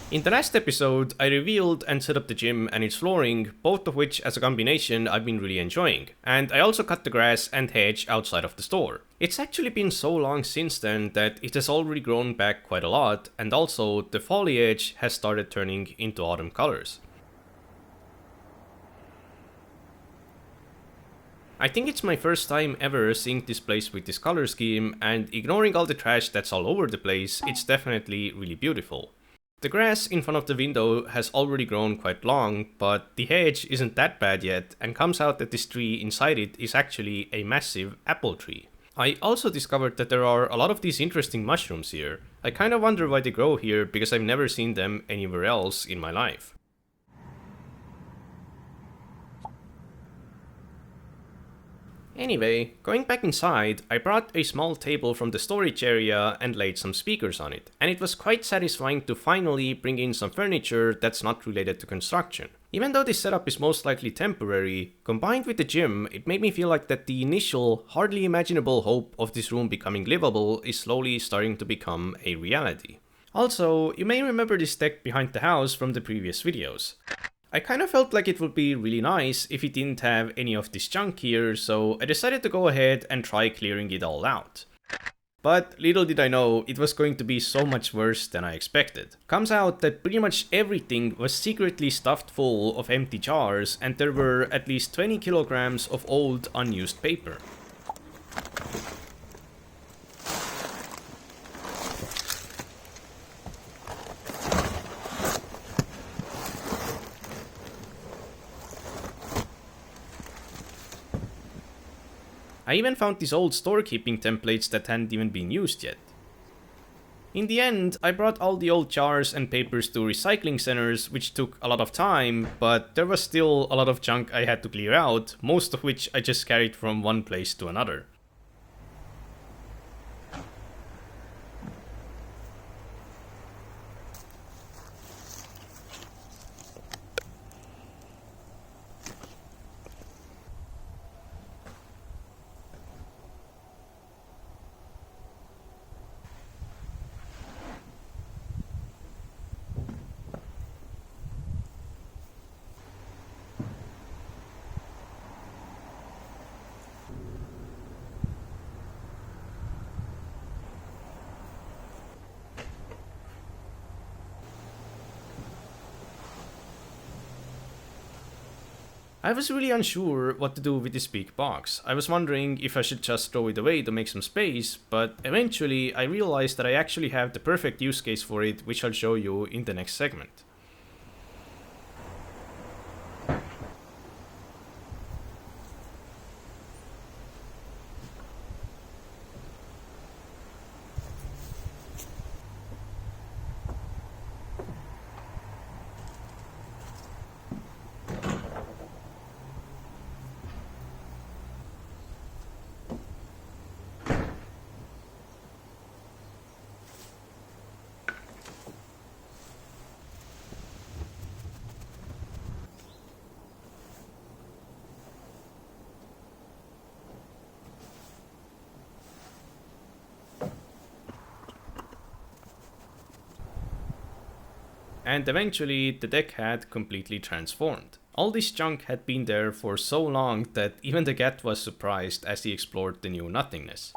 In the last episode, I revealed and set up the gym and its flooring, both of which as a combination I've been really enjoying, and I also cut the grass and hedge outside of the store. It's actually been so long since then that it has already grown back quite a lot, and also the foliage has started turning into autumn colors. I think it's my first time ever seeing this place with this color scheme, and ignoring all the trash that's all over the place, it's definitely really beautiful. The grass in front of the window has already grown quite long, but the hedge isn't that bad yet, and comes out that this tree inside it is actually a massive apple tree. I also discovered that there are a lot of these interesting mushrooms here. I kinda wonder why they grow here, because I've never seen them anywhere else in my life. Anyway, going back inside, I brought a small table from the storage area and laid some speakers on it, and it was quite satisfying to finally bring in some furniture that's not related to construction. Even though this setup is most likely temporary, combined with the gym, it made me feel like that the initial, hardly imaginable hope of this room becoming livable is slowly starting to become a reality. Also, you may remember this deck behind the house from the previous videos. I kind of felt like it would be really nice if it didn't have any of this junk here, so I decided to go ahead and try clearing it all out. But little did I know, it was going to be so much worse than I expected. Comes out that pretty much everything was secretly stuffed full of empty jars, and there were at least 20 kilograms of old unused paper. I even found these old storekeeping templates that hadn't even been used yet. In the end, I brought all the old jars and papers to recycling centers, which took a lot of time, but there was still a lot of junk I had to clear out, most of which I just carried from one place to another. I was really unsure what to do with this big box. I was wondering if I should just throw it away to make some space, but eventually I realized that I actually have the perfect use case for it, which I'll show you in the next segment. And eventually the deck had completely transformed. All this junk had been there for so long that even the cat was surprised as he explored the new nothingness.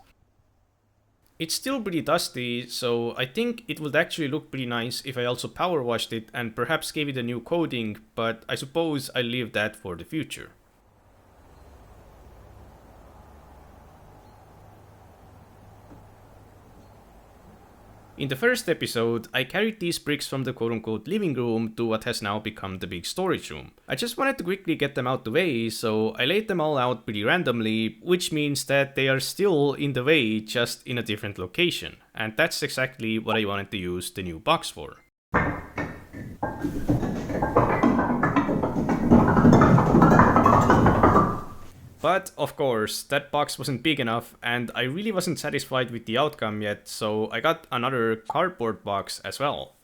It's still pretty dusty, so I think it would actually look pretty nice if I also power washed it and perhaps gave it a new coating, but I suppose I'll leave that for the future. In the first episode, I carried these bricks from the quote-unquote living room to what has now become the big storage room. I just wanted to quickly get them out the way, so I laid them all out pretty randomly, which means that they are still in the way, just in a different location. And that's exactly what I wanted to use the new box for. But, of course, that box wasn't big enough, and I really wasn't satisfied with the outcome yet, so I got another cardboard box as well.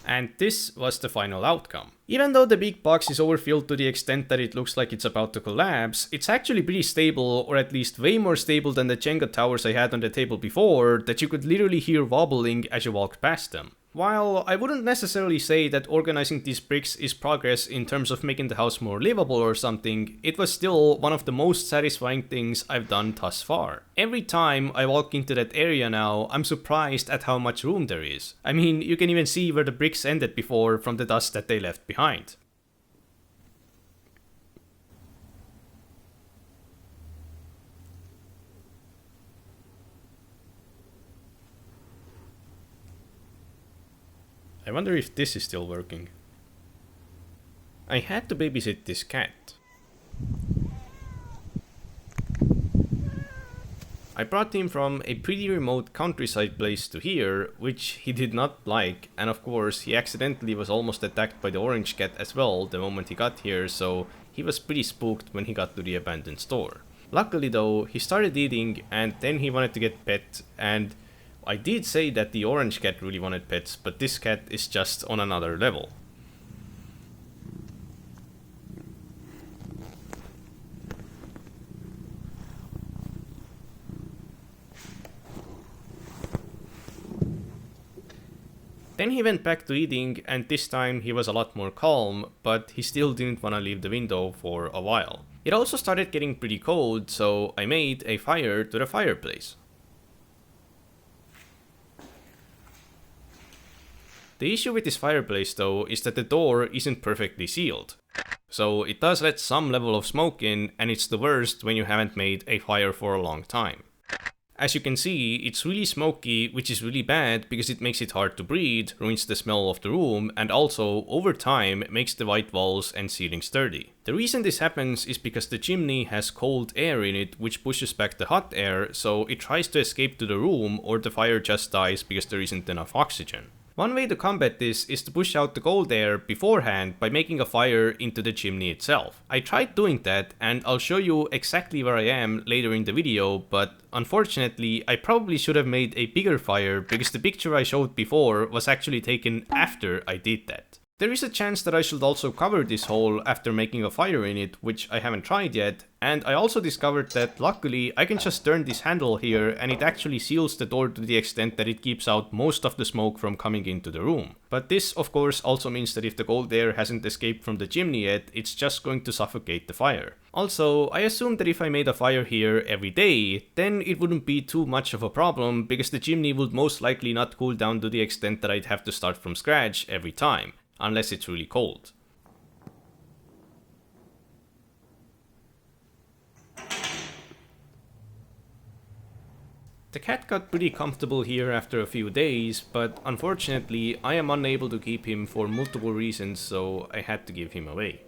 And this was the final outcome. Even though the big box is overfilled to the extent that it looks like it's about to collapse, it's actually pretty stable, or at least way more stable than the Jenga towers I had on the table before that you could literally hear wobbling as you walked past them. While I wouldn't necessarily say that organizing these bricks is progress in terms of making the house more livable or something, it was still one of the most satisfying things I've done thus far. Every time I walk into that area now, I'm surprised at how much room there is. I mean, you can even see where the bricks ended before from the dust that they left behind. I wonder if this is still working. I had to babysit this cat. I brought him from a pretty remote countryside place to here, which he did not like, and of course he accidentally was almost attacked by the orange cat as well the moment he got here, so he was pretty spooked when he got to the abandoned store. Luckily though, he started eating and then he wanted to get pet, and I did say that the orange cat really wanted pets, but this cat is just on another level. Then he went back to eating, and this time he was a lot more calm, but he still didn't want to leave the window for a while. It also started getting pretty cold, so I made a fire to the fireplace. The issue with this fireplace though is that the door isn't perfectly sealed. So it does let some level of smoke in, and it's the worst when you haven't made a fire for a long time. As you can see, it's really smoky, which is really bad because it makes it hard to breathe, ruins the smell of the room, and also, over time, makes the white walls and ceiling sturdy. The reason this happens is because the chimney has cold air in it, which pushes back the hot air, so it tries to escape to the room, or the fire just dies because there isn't enough oxygen. One way to combat this is to push out the cold air beforehand by making a fire into the chimney itself. I tried doing that, and I'll show you exactly where I am later in the video, but unfortunately I probably should have made a bigger fire because the picture I showed before was actually taken after I did that. There is a chance that I should also cover this hole after making a fire in it, which I haven't tried yet, and I also discovered that luckily I can just turn this handle here and it actually seals the door to the extent that it keeps out most of the smoke from coming into the room. But this of course also means that if the cold air hasn't escaped from the chimney yet, it's just going to suffocate the fire. Also, I assume that if I made a fire here every day, then it wouldn't be too much of a problem because the chimney would most likely not cool down to the extent that I'd have to start from scratch every time. Unless it's really cold. The cat got pretty comfortable here after a few days, but unfortunately I am unable to keep him for multiple reasons, so I had to give him away.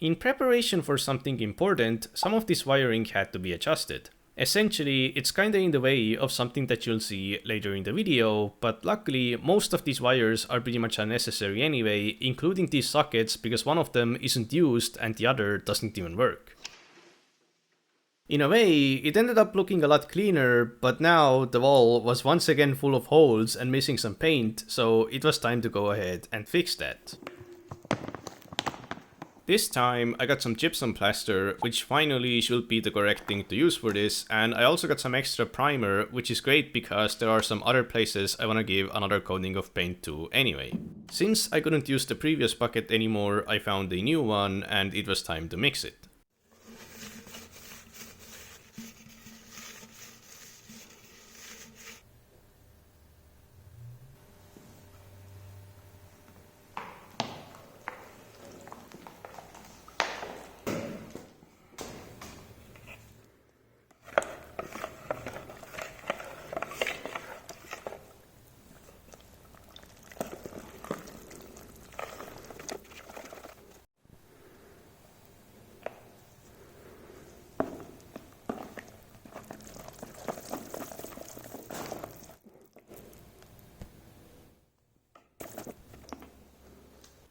In preparation for something important, some of this wiring had to be adjusted. Essentially, it's kinda in the way of something that you'll see later in the video, but luckily most of these wires are pretty much unnecessary anyway, including these sockets because one of them isn't used and the other doesn't even work. In a way, it ended up looking a lot cleaner, but now the wall was once again full of holes and missing some paint, so it was time to go ahead and fix that. This time I got some gypsum plaster, which finally should be the correct thing to use for this, and I also got some extra primer, which is great because there are some other places I want to give another coating of paint to anyway. Since I couldn't use the previous bucket anymore, I found a new one and it was time to mix it.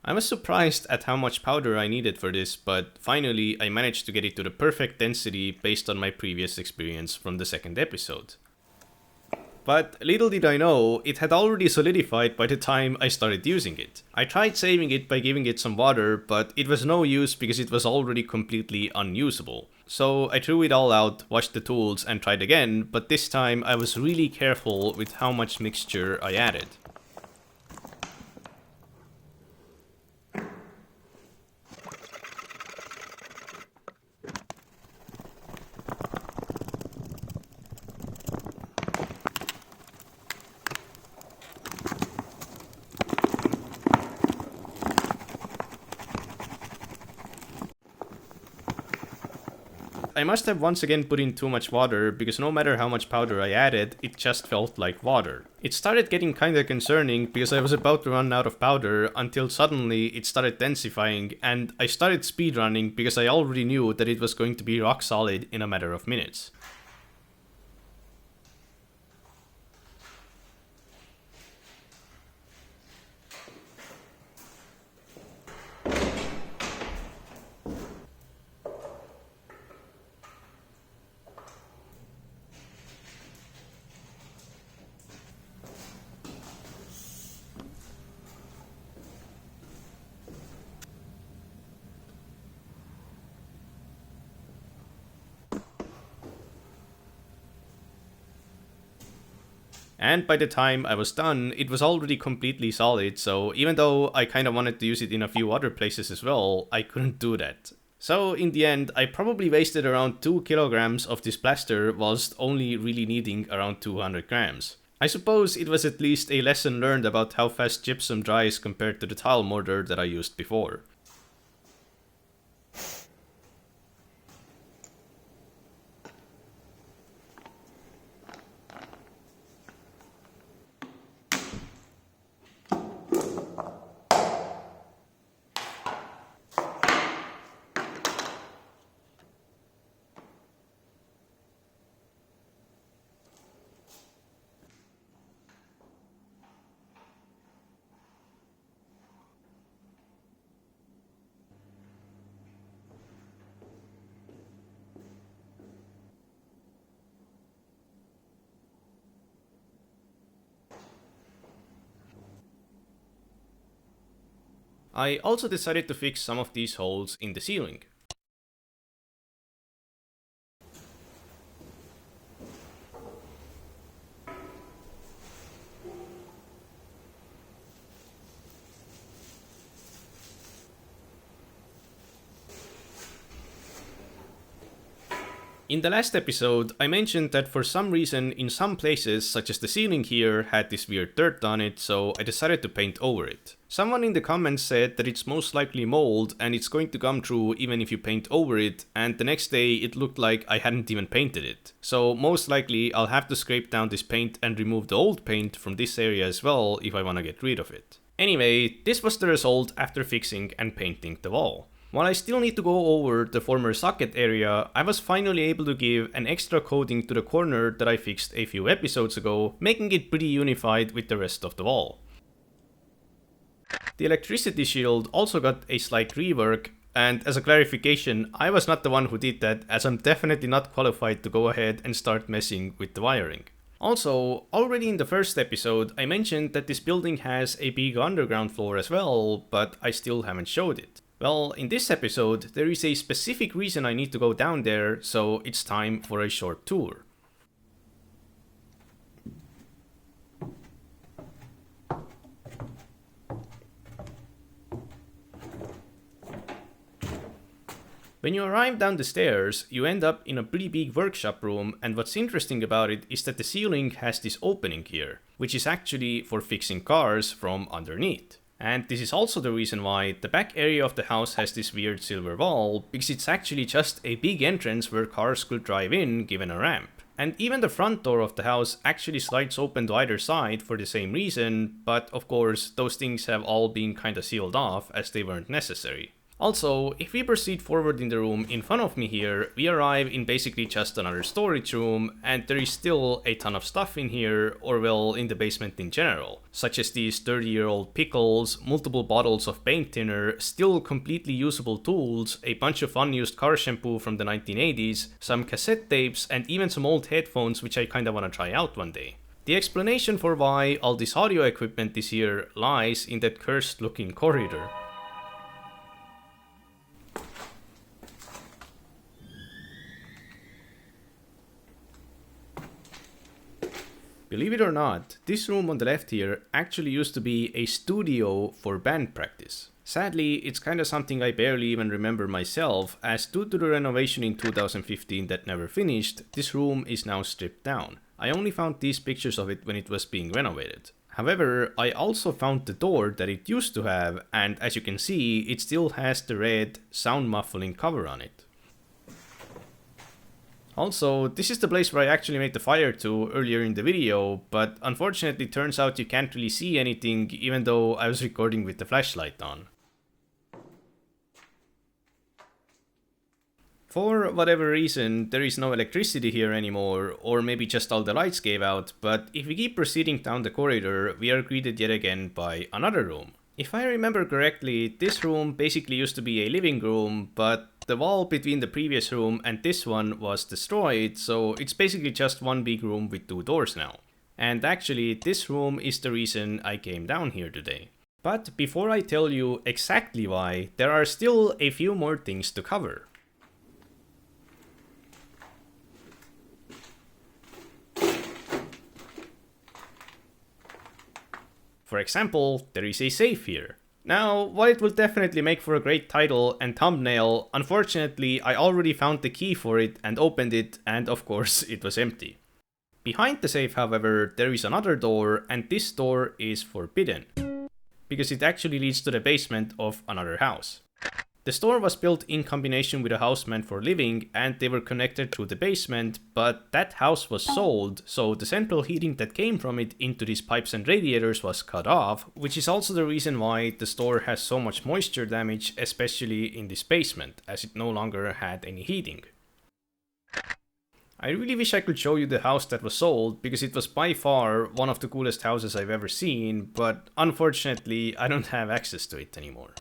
I was surprised at how much powder I needed for this, but finally I managed to get it to the perfect density based on my previous experience from the second episode. But little did I know, it had already solidified by the time I started using it. I tried saving it by giving it some water, but it was no use because it was already completely unusable. So I threw it all out, washed the tools and tried again, but this time I was really careful with how much mixture I added. I must have once again put in too much water, because no matter how much powder I added, it just felt like water. It started getting kinda concerning because I was about to run out of powder until suddenly it started densifying and I started speedrunning because I already knew that it was going to be rock solid in a matter of minutes. And by the time I was done, it was already completely solid, so even though I kinda wanted to use it in a few other places as well, I couldn't do that. So in the end, I probably wasted around 2 kilograms of this plaster whilst only really needing around 200 grams. I suppose it was at least a lesson learned about how fast gypsum dries compared to the tile mortar that I used before. I also decided to fix some of these holes in the ceiling. In the last episode, I mentioned that for some reason in some places, such as the ceiling here, had this weird dirt on it, so I decided to paint over it. Someone in the comments said that it's most likely mold and it's going to come through even if you paint over it, and the next day it looked like I hadn't even painted it. So most likely I'll have to scrape down this paint and remove the old paint from this area as well if I want to get rid of it. Anyway, this was the result after fixing and painting the wall. While I still need to go over the former socket area, I was finally able to give an extra coating to the corner that I fixed a few episodes ago, making it pretty unified with the rest of the wall. The electricity shield also got a slight rework, and as a clarification, I was not the one who did that, as I'm definitely not qualified to go ahead and start messing with the wiring. Also, already in the first episode, I mentioned that this building has a big underground floor as well, but I still haven't showed it. Well, in this episode, there is a specific reason I need to go down there, so it's time for a short tour. When you arrive down the stairs, you end up in a pretty big workshop room, and what's interesting about it is that the ceiling has this opening here, which is actually for fixing cars from underneath. And this is also the reason why the back area of the house has this weird silver wall, because it's actually just a big entrance where cars could drive in given a ramp. And even the front door of the house actually slides open to either side for the same reason, but of course those things have all been kinda sealed off as they weren't necessary. Also, if we proceed forward in the room in front of me here, we arrive in basically just another storage room, and there is still a ton of stuff in here, or well, in the basement in general, such as these 30-year-old pickles, multiple bottles of paint thinner, still completely usable tools, a bunch of unused car shampoo from the 1980s, some cassette tapes, and even some old headphones which I kinda wanna try out one day. The explanation for why all this audio equipment is here lies in that cursed looking corridor. Believe it or not, this room on the left here actually used to be a studio for band practice. Sadly, it's kinda something I barely even remember myself, as due to the renovation in 2015 that never finished, this room is now stripped down. I only found these pictures of it when it was being renovated. However, I also found the door that it used to have, and as you can see, it still has the red sound muffling cover on it. Also, this is the place where I actually made the fire to earlier in the video, but unfortunately turns out you can't really see anything even though I was recording with the flashlight on. For whatever reason, there is no electricity here anymore, or maybe just all the lights gave out, but if we keep proceeding down the corridor, we are greeted yet again by another room. If I remember correctly, this room basically used to be a living room, but the wall between the previous room and this one was destroyed, so it's basically just one big room with two doors now. And actually, this room is the reason I came down here today. But before I tell you exactly why, there are still a few more things to cover. For example, there is a safe here. Now, while it will definitely make for a great title and thumbnail, unfortunately I already found the key for it and opened it, and of course it was empty. Behind the safe, however, there is another door, and this door is forbidden, because it actually leads to the basement of another house. The store was built in combination with a house meant for living, and they were connected through the basement, but that house was sold, so the central heating that came from it into these pipes and radiators was cut off, which is also the reason why the store has so much moisture damage, especially in this basement, as it no longer had any heating. I really wish I could show you the house that was sold, because it was by far one of the coolest houses I've ever seen, but unfortunately I don't have access to it anymore.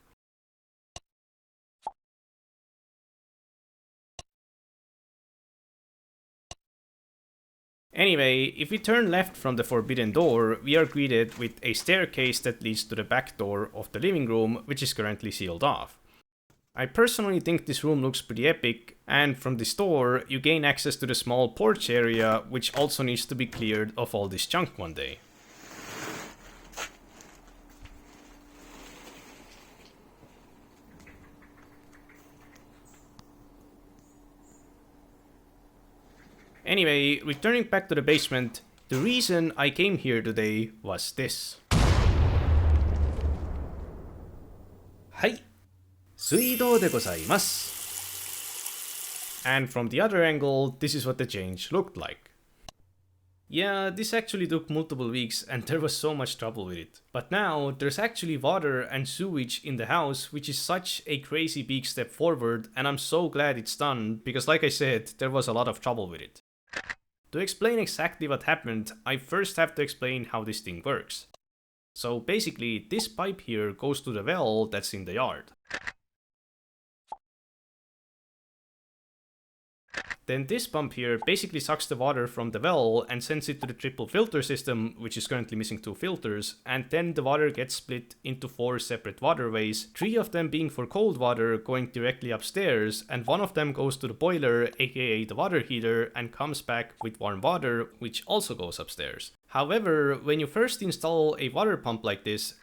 Anyway, if we turn left from the forbidden door, we are greeted with a staircase that leads to the back door of the living room, which is currently sealed off. I personally think this room looks pretty epic, and from this door, you gain access to the small porch area, which also needs to be cleared of all this junk one day. Anyway, returning back to the basement, the reason I came here today was this. はい、水道でございます。And from the other angle, this is what the change looked like. Yeah, this actually took multiple weeks and there was so much trouble with it. But now, there's actually water and sewage in the house, which is such a crazy big step forward, and I'm so glad it's done, because like I said, there was a lot of trouble with it. To explain exactly what happened, I first have to explain how this thing works. So basically, this pipe here goes to the well that's in the yard. Then this pump here basically sucks the water from the well and sends it to the triple filter system, which is currently missing 2 filters, and then the water gets split into 4 separate waterways, 3 of them being for cold water going directly upstairs, and 1 of them goes to the boiler, aka the water heater, and comes back with warm water, which also goes upstairs. However, when you first install a water pump like this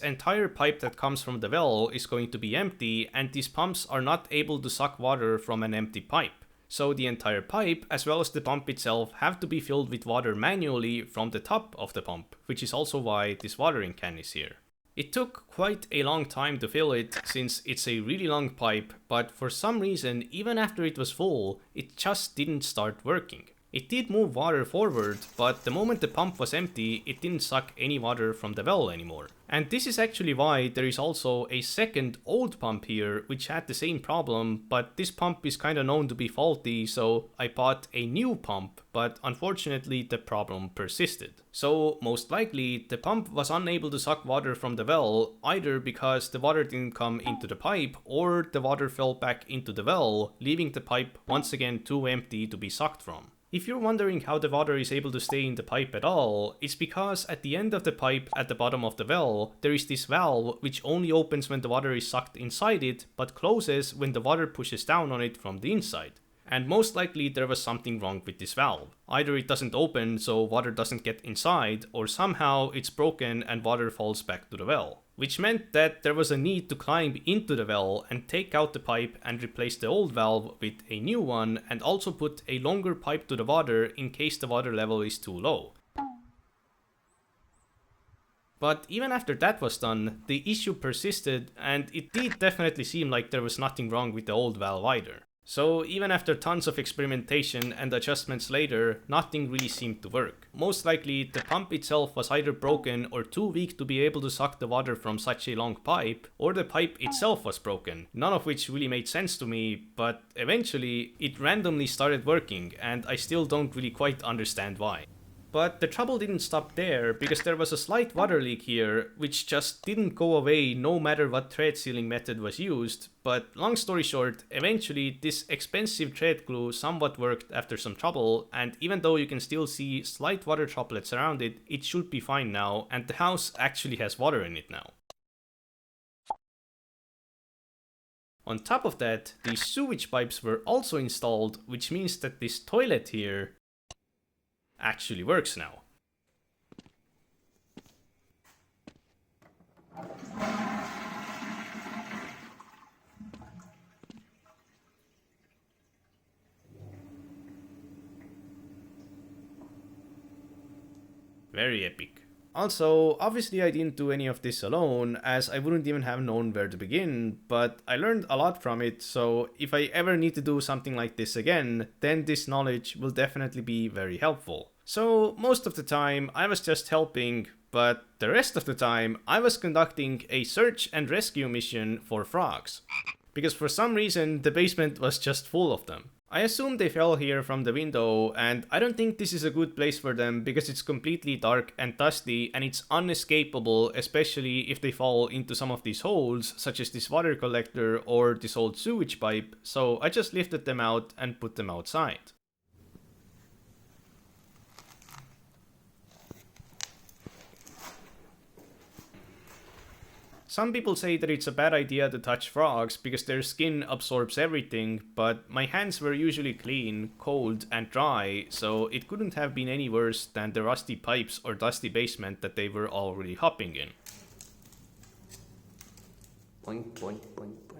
entire pipe that comes from the well is going to be empty, and these pumps are not able to suck water from an empty pipe. So the entire pipe, as well as the pump itself, have to be filled with water manually from the top of the pump, which is also why this watering can is here. It took quite a long time to fill it, since it's a really long pipe, but for some reason, even after it was full, it just didn't start working. It did move water forward, but the moment the pump was empty, it didn't suck any water from the well anymore. And this is actually why there is also a second old pump here, which had the same problem, but this pump is kinda known to be faulty, so I bought a new pump, but unfortunately the problem persisted. So most likely, the pump was unable to suck water from the well, either because the water didn't come into the pipe, or the water fell back into the well, leaving the pipe once again too empty to be sucked from. If you're wondering how the water is able to stay in the pipe at all, it's because at the end of the pipe at the bottom of the well, there is this valve which only opens when the water is sucked inside it, but closes when the water pushes down on it from the inside. And most likely there was something wrong with this valve. Either it doesn't open so water doesn't get inside, or somehow it's broken and water falls back to the well. Which meant that there was a need to climb into the well and take out the pipe and replace the old valve with a new one, and also put a longer pipe to the water in case the water level is too low. But even after that was done, the issue persisted, and it did definitely seem like there was nothing wrong with the old valve either. So even after tons of experimentation and adjustments later, nothing really seemed to work. Most likely, the pump itself was either broken or too weak to be able to suck the water from such a long pipe, or the pipe itself was broken, none of which really made sense to me, but eventually it randomly started working, and I still don't really quite understand why. But the trouble didn't stop there, because there was a slight water leak here, which just didn't go away no matter what thread sealing method was used. But long story short, eventually this expensive thread glue somewhat worked after some trouble, and even though you can still see slight water droplets around it, it should be fine now, and the house actually has water in it now. On top of that, these sewage pipes were also installed, which means that this toilet here actually works now. Very epic. Also, obviously I didn't do any of this alone, as I wouldn't even have known where to begin, but I learned a lot from it, so if I ever need to do something like this again, then this knowledge will definitely be very helpful. So most of the time I was just helping, but the rest of the time I was conducting a search and rescue mission for frogs. Because for some reason the basement was just full of them. I assume they fell here from the window, and I don't think this is a good place for them because it's completely dark and dusty and it's unescapable, especially if they fall into some of these holes, such as this water collector or this old sewage pipe, so I just lifted them out and put them outside. Some people say that it's a bad idea to touch frogs because their skin absorbs everything, but my hands were usually clean, cold, and dry, so it couldn't have been any worse than the rusty pipes or dusty basement that they were already hopping in. Boink, boink, boink, boink.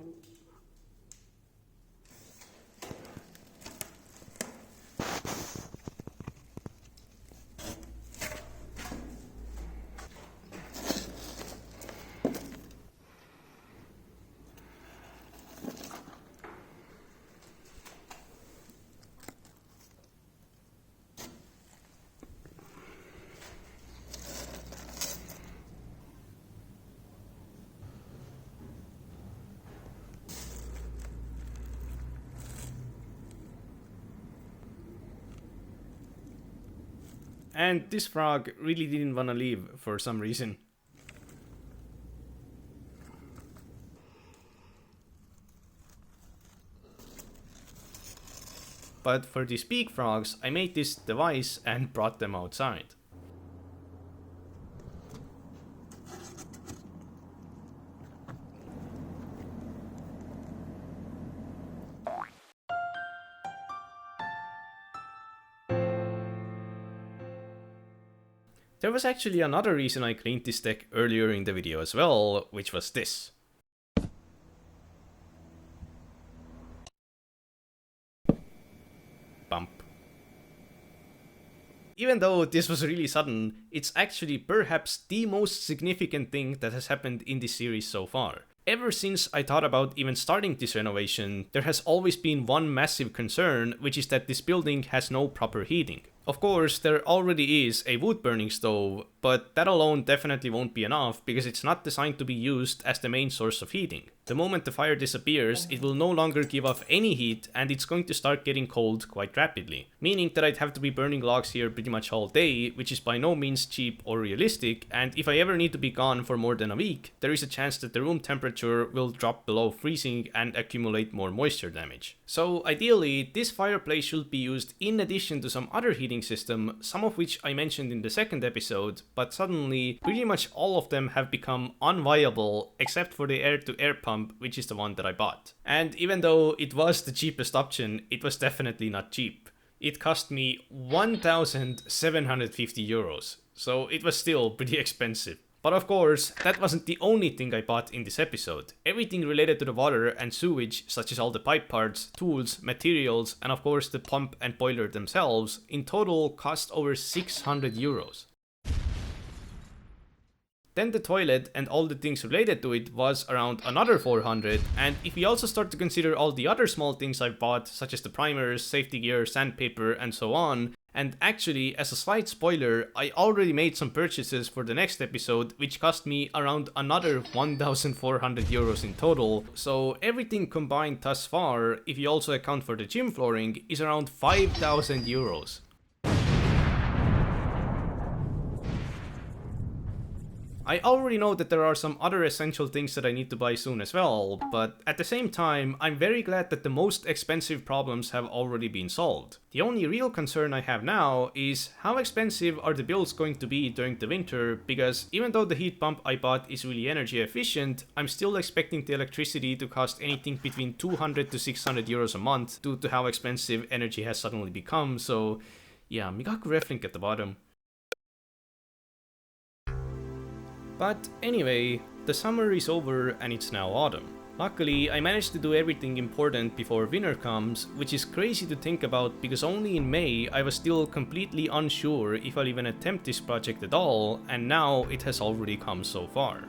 And this frog really didn't want to leave for some reason. But for these big frogs, I made this device and brought them outside. There was actually another reason I cleaned this deck earlier in the video as well, which was this. Bump. Even though this was really sudden, it's actually perhaps the most significant thing that has happened in this series so far. Ever since I thought about even starting this renovation, there has always been one massive concern, which is that this building has no proper heating. Of course, there already is a wood burning stove, but that alone definitely won't be enough because it's not designed to be used as the main source of heating. The moment the fire disappears, it will no longer give off any heat and it's going to start getting cold quite rapidly. Meaning that I'd have to be burning logs here pretty much all day, which is by no means cheap or realistic, and if I ever need to be gone for more than a week, there is a chance that the room temperature will drop below freezing and accumulate more moisture damage. So ideally, this fireplace should be used in addition to some other heating system, some of which I mentioned in the second episode, but suddenly pretty much all of them have become unviable except for the air-to-air pump, which is the one that I bought. And even though it was the cheapest option, it was definitely not cheap. It cost me 1,750 euros, so it was still pretty expensive. But of course, that wasn't the only thing I bought in this episode. Everything related to the water and sewage, such as all the pipe parts, tools, materials, and of course the pump and boiler themselves, in total cost over 600 euros. Then the toilet and all the things related to it was around another 400, and if we also start to consider all the other small things I've bought, such as the primers, safety gear, sandpaper, and so on, and actually, as a slight spoiler, I already made some purchases for the next episode, which cost me around another 1,400 euros in total, so everything combined thus far, if you also account for the gym flooring, is around 5,000 euros. I already know that there are some other essential things that I need to buy soon as well, but at the same time, I'm very glad that the most expensive problems have already been solved. The only real concern I have now is how expensive are the bills going to be during the winter, because even though the heat pump I bought is really energy efficient, I'm still expecting the electricity to cost anything between 200 to 600 euros a month due to how expensive energy has suddenly become, so yeah, migaku ref link at the bottom. But anyway, the summer is over and it's now autumn. Luckily, I managed to do everything important before winter comes, which is crazy to think about because only in May I was still completely unsure if I'll even attempt this project at all, and now it has already come so far.